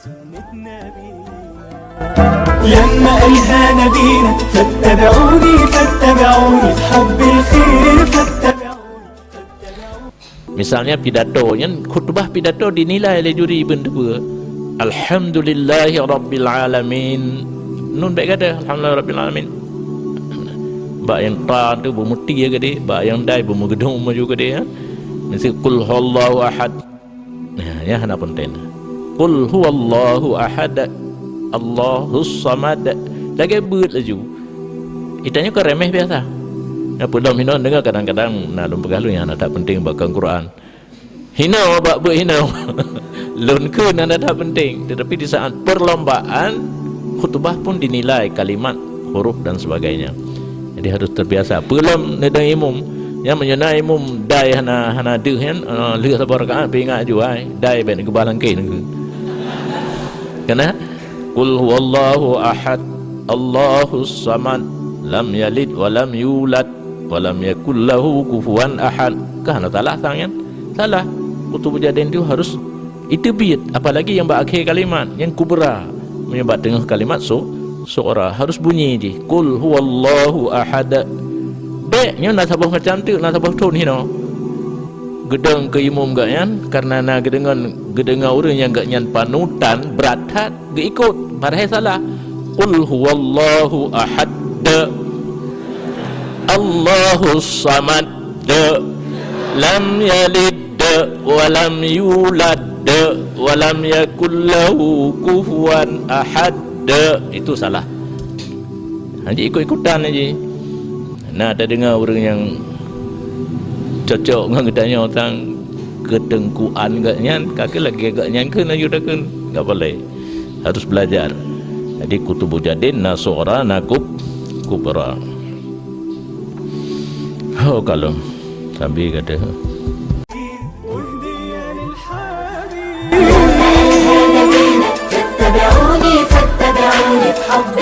سنة نبينا لما قالها نبينا فاتبعوني فاتبعوني في حب الخير فاتبعوني. Misalnya pidatonya, khutbah pidato dinilai oleh juri berdua. Alhamdulillahi Rabbil Alamin. Nun baik kata Alhamdulillah Rabbil Alamin. Bak yang ta tu bermuti ya gede, bak yang dai bermugedung juga dia. Mesti qul huwallahu ahad. Nah, ya hana penting. Qul huwallahu ahad. Allahus samad. Lagi beut laju. Itanya ke remeh biasa. Apa dalam hina dengar kadang-kadang nak lum pegalu yang tak penting bakal Quran. Hina bak buat hina. Lun ke nak tak penting, tetapi di saat perlombaan khutbah pun dinilai kalimat, huruf dan sebagainya. Jadi harus terbiasa. Belum nedang imum yang menyana imum dai hana deuh kan lihat sabar rakaat pe ingat ju ai dai ben kebalang ke nang. Kena qul huwallahu ahad Allahus samad lam yalid wa lam yulad walam yakul lahu kufuwan ahad. Kah salah sangat salah. Kutub jadin itu harus itu bid, apalagi yang berakhir kalimat yang kubra menyebab tengah kalimat suara harus bunyi je qul huwallahu ahad. Baiknya nak sabah macam tu, nak sabah tone hino gedeng ke imum gak yan karena na gedengan orang yang gak nyan panutan berat hat gak ikut parah salah. Qul huwallahu ahad Allahus samad lam yalid wa lam yulad wa lam yakul lahu kufuwan ahad. Itu salah. Haji ikut-ikutan aja. Nah, ada dengar orang yang cocok dengan gedanya orang ketengkuan gaknya kaki lagi gaknya ke na yudakan enggak boleh. Harus belajar. Jadi kutubu jadin nasora nakub kubra. Oh kalau sambil kata فاتبعوني فاتبعوني في حب